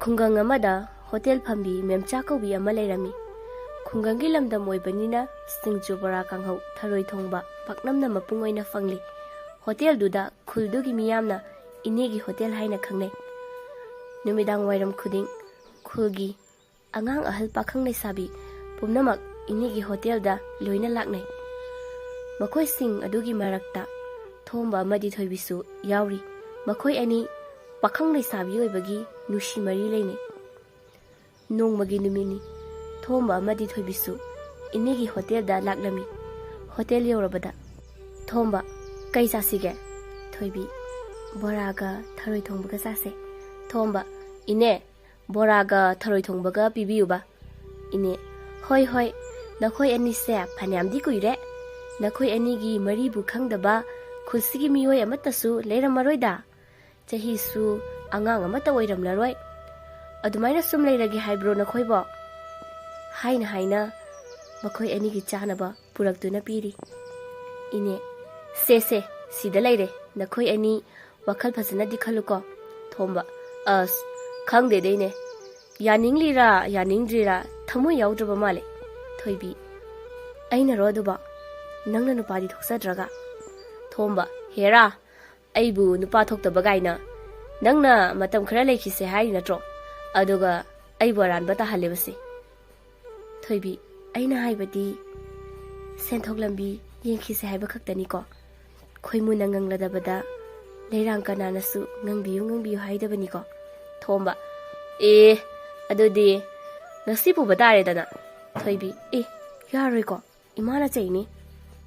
ꯈꯨꯡꯒꯪ ꯑꯃꯗ ꯍꯣꯇꯦꯜ ꯐꯝꯕꯤ ꯃꯦꯝꯆꯥ ꯀꯧꯕꯤ ꯑꯃ ꯂꯩꯔꯝꯃꯤ꯫ ꯈꯨꯡꯒꯪꯒꯤ ꯂꯝꯗꯝ ꯑꯣꯏꯕꯅꯤꯅ ꯁꯤꯡꯖꯨ ꯕꯣꯔꯥ ꯀꯥꯡꯍꯧ ꯊꯔꯣꯏ ꯊꯣꯡꯕ ꯄꯥꯛꯅꯝꯅ ꯃꯄꯨꯡ ꯑꯣꯏꯅ ꯐꯪꯂꯤ꯫ ꯍꯣꯇꯦꯜꯗꯨꯗ ꯈꯨꯜꯗꯨꯒꯤ ꯃꯤꯌꯥꯝꯅ ꯏꯅꯦꯒꯤ ꯍꯣꯇꯦꯜ ꯍꯥꯏꯅ ꯈꯪꯅꯩ꯫ ꯅꯨꯃꯤꯗꯥꯡ ꯋꯥꯏꯔꯝ ꯈꯨꯗꯤꯡ ꯈꯨꯜꯒꯤ ꯑꯉꯥꯡ ꯑꯍꯜ ꯄꯥꯈꯪ ꯂꯩꯁꯥꯕꯤ ꯄꯨꯝꯅꯃꯛ ꯏꯅꯦꯒꯤ ꯍꯣꯇꯦꯜꯗ ꯂꯣꯏꯅ ꯂꯥꯛꯅꯩ꯫ ꯃꯈꯣꯏꯁꯤꯡ ꯑꯗꯨꯒꯤ ꯃꯔꯛꯇ ꯊꯣꯝꯕ ꯑꯃꯗꯤ ꯊꯣꯏꯕꯤꯁꯨ ꯌꯥꯎꯔꯤ꯫ ꯃꯈꯣꯏ ꯑꯅꯤ ꯄꯥꯈꯪ ꯂꯩꯁꯥꯕꯤ ꯑꯣꯏꯕꯒꯤ ꯅꯨꯡꯁꯤ ꯃꯔꯤ ꯂꯩꯅꯩ꯫ ꯅꯣꯡꯃꯒꯤ ꯅꯨꯃꯤꯠꯅꯤ꯫ ꯊꯣꯝꯕ ꯑꯃꯗꯤ ꯊꯣꯏꯕꯤꯁꯨ ꯏꯅꯦꯒꯤ ꯍꯣꯇꯦꯜꯗ ꯂꯥꯛꯂꯝꯃꯤ꯫ ꯍꯣꯇꯦꯜ ꯌꯧꯔꯕꯗ ꯊꯣꯝꯕ, ꯀꯩ ꯆꯥꯁꯤꯒꯦ? ꯊꯣꯏꯕꯤ, ꯕꯣꯔꯥꯒ ꯊꯔꯣꯏ ꯊꯣꯡꯕꯒ ꯆꯥꯁꯦ꯫ ꯊꯣꯝꯕ, ꯏꯅꯦ, ꯕꯣꯔꯥꯒ ꯊꯔꯣꯏ ꯊꯣꯡꯕꯒ ꯄꯤꯕꯤꯌꯨꯕ꯫ ꯏꯅꯦ, ꯍꯣꯏ ꯍꯣꯏ, ꯅꯈꯣꯏ ꯑꯅꯤꯁꯦ ꯐꯅꯌꯥꯝꯗꯤ ꯀꯨꯏꯔꯦ꯫ ꯅꯈꯣꯏ ꯑꯅꯤꯒꯤ ꯃꯔꯤꯕꯨ ꯈꯪꯗꯕ ꯈꯨꯜꯁꯤꯒꯤ ꯃꯤꯑꯣꯏ ꯑꯃꯠꯇꯁꯨ ꯂꯩꯔꯝꯃꯔꯣꯏꯗ꯫ ꯆꯍꯤꯁꯨ ꯑꯉꯥꯡ ꯑꯃꯠꯇ ꯑꯣꯏꯔꯝꯂꯔꯣꯏ꯫ ꯑꯗꯨꯃꯥꯏꯅ ꯁꯨꯝ ꯂꯩꯔꯒꯦ ꯍꯥꯏꯕ꯭ꯔꯣ ꯅꯈꯣꯏꯕꯣ? ꯍꯥꯏꯅ ꯃꯈꯣꯏ ꯑꯅꯤꯒꯤ ꯆꯥꯅꯕ ꯄꯨꯔꯛꯇꯨꯅ ꯄꯤꯔꯤ꯫ ꯏꯅꯦ, ꯁꯦ ꯁꯤꯗ ꯂꯩꯔꯦ, ꯅꯈꯣꯏ ꯑꯅꯤ ꯋꯥꯈꯜ ꯐꯖꯅꯗꯤ ꯈꯜꯂꯨꯀꯣ꯫ ꯊꯣꯝꯕ, ꯑꯁ ꯈꯪꯗꯦꯗꯩꯅꯦ, ꯌꯥꯅꯤꯡꯂꯤꯔꯥ ꯌꯥꯅꯤꯡꯗ꯭ꯔꯤꯔꯥ ꯊꯃꯣꯏ ꯌꯥꯎꯗ꯭ꯔꯕ ꯃꯥꯜꯂꯦ꯫ ꯊꯣꯏꯕꯤ, ꯑꯩꯅꯔꯣ ꯑꯗꯨꯕꯣ? ꯅꯪꯅ ꯅꯨꯄꯥꯗꯤ ꯊꯣꯛꯆꯗ꯭ꯔꯒ? ꯊꯣꯝꯕ, ꯍꯦꯔꯥ, ꯑꯩꯕꯨ ꯅꯨꯄꯥ ꯊꯣꯛꯇꯕ ꯀꯥꯏꯅ, ꯅꯪꯅ ꯃꯇꯝ ꯈꯔ ꯂꯩꯈꯤꯁꯦ ꯍꯥꯏꯔꯤ ꯅꯠꯇ꯭ꯔꯣ? ꯑꯗꯨꯒ ꯑꯩꯕꯨ ꯑꯔꯥꯟꯕ ꯇꯥꯍꯜꯂꯤꯕꯁꯦ꯫ ꯊꯣꯏꯕꯤ, ꯑꯩꯅ ꯍꯥꯏꯕꯗꯤ ꯁꯦꯟꯊꯣꯛ ꯂꯝꯕꯤ ꯌꯦꯡꯈꯤꯁꯦ ꯍꯥꯏꯕ ꯈꯛꯇꯅꯤꯀꯣ꯫ ꯈꯣꯏꯃꯨꯅ ꯉꯪꯂꯗꯕꯗ ꯂꯩꯔꯥꯡ ꯀꯅꯥꯅꯁꯨ ꯉꯪꯕꯤꯌꯨ ꯍꯥꯏꯗꯕꯅꯤꯀꯣ꯫ ꯊꯣꯝꯕ, ꯑꯗꯨꯗꯤ ꯉꯁꯤ ꯄꯨꯕ ꯇꯥꯔꯦꯗꯅ꯫ ꯊꯣꯏꯕꯤ, ꯌꯥꯔꯣꯏꯀꯣ, ꯏꯃꯥꯅ ꯆꯩꯅꯤ꯫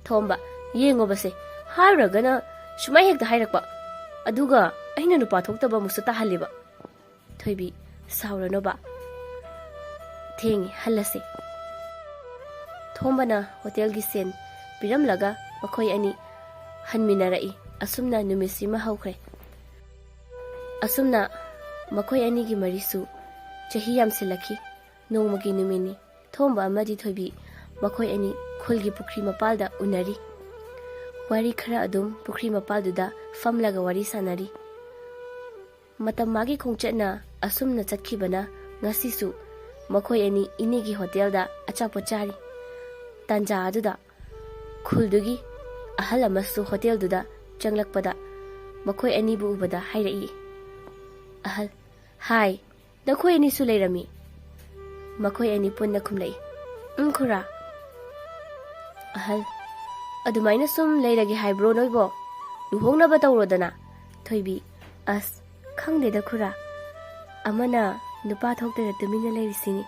ꯊꯣꯝꯕ, ꯌꯦꯡꯉꯣꯕꯁꯦ, ꯍꯥꯏꯔꯨꯔꯒꯅ ꯁꯨꯃꯥꯏ ꯍꯦꯛꯇ ꯍꯥꯏꯔꯛꯄ, ꯑꯗꯨꯒ ꯑꯩꯅ ꯅꯨꯄꯥ ꯊꯣꯛꯇꯕ ꯑꯃꯨꯛꯁꯨ ꯇꯥꯍꯜꯂꯤꯕ꯫ ꯊꯣꯏꯕꯤ, ꯁꯥꯎꯔꯅꯣꯕ, ꯊꯦꯡꯉꯤ, ꯍꯜꯂꯁꯤ꯫ ꯊꯣꯝꯕꯅ ꯍꯣꯇꯦꯜꯒꯤ ꯁꯦꯟ ꯄꯤꯔꯝꯂꯒ ꯃꯈꯣꯏ ꯑꯅꯤ ꯍꯟꯃꯤꯟꯅꯔꯛꯏ꯫ ꯑꯁꯨꯝꯅ ꯅꯨꯃꯤꯠꯁꯤꯃ ꯍꯧꯈ꯭ꯔꯦ꯫ ꯑꯁꯨꯝꯅ ꯃꯈꯣꯏ ꯑꯅꯤꯒꯤ ꯃꯔꯤꯁꯨ ꯆꯍꯤ ꯌꯥꯝꯁꯤꯜꯂꯛꯈꯤ꯫ ꯅꯣꯡꯃꯒꯤ ꯅꯨꯃꯤꯠꯅꯤ꯫ ꯊꯣꯝꯕ ꯑꯃꯗꯤ ꯊꯣꯏꯕꯤ ꯃꯈꯣꯏ ꯑꯅꯤ ꯈꯨꯜꯒꯤ ꯄꯨꯈ꯭ꯔꯤ ꯃꯄꯥꯜꯗ ꯎꯅꯔꯤ꯫ ꯋꯥꯔꯤ ꯈꯔ ꯑꯗꯨꯝ ꯄꯨꯈ꯭ꯔꯤ ꯃꯄꯥꯜꯗꯨꯗ ꯐꯝꯂꯒ ꯋꯥꯔꯤ ꯁꯥꯟꯅꯔꯤ꯫ ꯃꯇꯝ ꯃꯥꯒꯤ ꯈꯣꯡꯆꯠꯅ ꯑꯁꯨꯝꯅ ꯆꯠꯈꯤꯕꯅ ꯉꯁꯤꯁꯨ ꯃꯈꯣꯏ ꯑꯅꯤ ꯏꯅꯦꯒꯤ ꯍꯣꯇꯦꯜꯗ ꯑꯆꯥꯄꯣꯠ ꯆꯥꯔꯤ꯫ ꯇꯥꯟꯖꯥ ꯑꯗꯨꯗ ꯈꯨꯜꯗꯨꯒꯤ ꯑꯍꯜ ꯑꯃꯁꯨ ꯍꯣꯇꯦꯜꯗꯨꯗ ꯆꯪꯂꯛꯄꯗ ꯃꯈꯣꯏ ꯑꯅꯤꯕꯨ ꯎꯕꯗ ꯍꯥꯏꯔꯛꯏ꯫ ꯑꯍꯜ, ꯍꯥꯏ, ꯅꯈꯣꯏ ꯑꯅꯤꯁꯨ ꯂꯩꯔꯝꯃꯤ꯫ ꯃꯈꯣꯏ ꯑꯅꯤ ꯄꯨꯟꯅ ꯈꯨꯝꯂꯛꯏ꯫ ꯈꯨꯔꯥ꯫ ꯑꯍꯜ, ꯑꯗꯨꯃꯥꯏꯅ ꯁꯨꯝ ꯂꯩꯔꯒꯦ ꯍꯥꯏꯕ꯭ꯔꯣ ꯅꯣꯏꯕꯣ? ꯂꯨꯍꯣꯡꯅꯕ ꯇꯧꯔꯣꯗꯅ꯫ ꯊꯣꯏꯕꯤ, ꯑꯁ ꯈꯪꯗꯦꯗ ꯈꯨꯔꯥ, ꯑꯃꯅ ꯅꯨꯄꯥ ꯊꯣꯛꯇꯅ ꯇꯨꯃꯤꯟꯅ ꯂꯩꯔꯤꯁꯤꯅꯤ꯫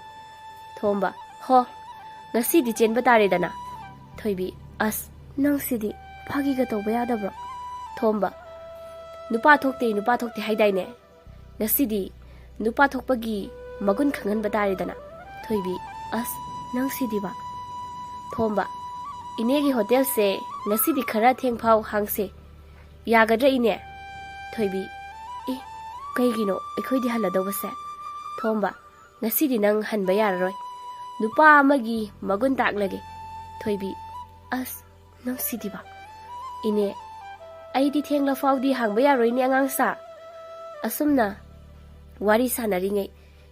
ꯊꯣꯝꯕ, ꯍꯣ, ꯉꯁꯤꯗꯤ ꯆꯦꯟꯕ ꯇꯥꯔꯦꯗꯅ꯫ ꯊꯣꯏꯕꯤ, ꯑꯁ ꯅꯪꯁꯤꯗꯤ ꯐꯥꯒꯤꯒ ꯇꯧꯕ ꯌꯥꯗꯕ꯭ꯔꯣ? ꯊꯣꯝꯕ, ꯅꯨꯄꯥ ꯊꯣꯛꯇꯦ ꯍꯥꯏꯗꯥꯏꯅꯦ? ꯉꯁꯤꯗꯤ ꯅꯨꯄꯥ ꯊꯣꯛꯄꯒꯤ ꯃꯒꯨꯟ ꯈꯪꯍꯟꯕ ꯇꯥꯔꯦꯗꯅ꯫ ꯊꯣꯏꯕꯤ, ꯑꯁ ꯅꯪꯁꯤꯗꯤꯕ꯫ ꯊꯣꯝꯕ, ꯏꯅꯦꯒꯤ ꯍꯣꯇꯦꯜꯁꯦ ꯉꯁꯤꯗꯤ ꯈꯔ ꯊꯦꯡꯐꯥꯎ ꯍꯥꯡꯁꯦ, ꯌꯥꯒꯗ꯭ꯔꯥ ꯏꯅꯦ? ꯊꯣꯏꯕꯤ, ꯀꯩꯒꯤꯅꯣ ꯑꯩꯈꯣꯏꯗꯤ ꯍꯜꯂꯗꯧꯕꯁꯦ? ꯊꯣꯝꯕ, ꯉꯁꯤꯗꯤ ꯅꯪ ꯍꯟꯕ ꯌꯥꯔꯔꯣই, ꯅꯨꯄꯥ ꯑꯃꯒꯤ ꯃꯒꯨꯟ ꯇꯥꯛꯂꯒꯦ꯫ ꯊꯣꯏꯕꯤ, ꯑꯁ ꯅꯪꯁꯤꯗꯤꯕ꯫ ꯏꯅꯦ, ꯑꯩꯗꯤ ꯊꯦꯡꯂꯐꯥꯎꯗꯤ ꯍꯥꯡꯕ ꯌꯥꯔꯣꯏꯅꯦ ꯑꯉꯥꯡꯁꯥ꯫ ꯑꯁꯨꯝꯅ ꯋꯥꯔꯤ ꯁꯥꯟꯅꯔꯤꯉꯩ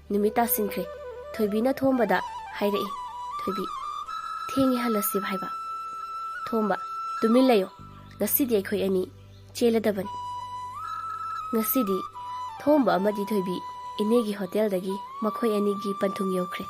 ꯅꯨꯃꯤꯠ ꯇꯥꯁꯤꯟꯈ꯭ꯔꯦ꯫ ꯊꯣꯏꯕꯤꯅ ꯊꯣꯝꯕꯗ ꯍꯥꯏꯔꯛꯏ꯫ ꯊꯣꯏꯕꯤ, ꯊꯦꯡꯉꯦ, ꯍꯜꯂꯁꯤ ꯍꯥꯏꯕ꯫ ꯊꯣꯝꯕ, ꯇꯨꯃꯤꯟ ꯂꯩꯌꯣ, ꯉꯁꯤꯗꯤ ꯑꯩꯈꯣꯏ ꯑꯅꯤ ꯆꯦꯜꯂꯗꯕꯅꯤ꯫ ꯉꯁꯤꯗꯤ ꯊꯣꯝꯕ ꯑꯃꯗꯤ ꯊꯣꯏꯕꯤ ꯏꯅꯦꯒꯤ ꯍꯣꯇꯦꯜꯗꯒꯤ ꯃꯈꯣꯏ ꯑꯅꯤꯒꯤ ꯄꯟꯊꯨꯡ ꯌꯧꯈ꯭ꯔꯦ꯫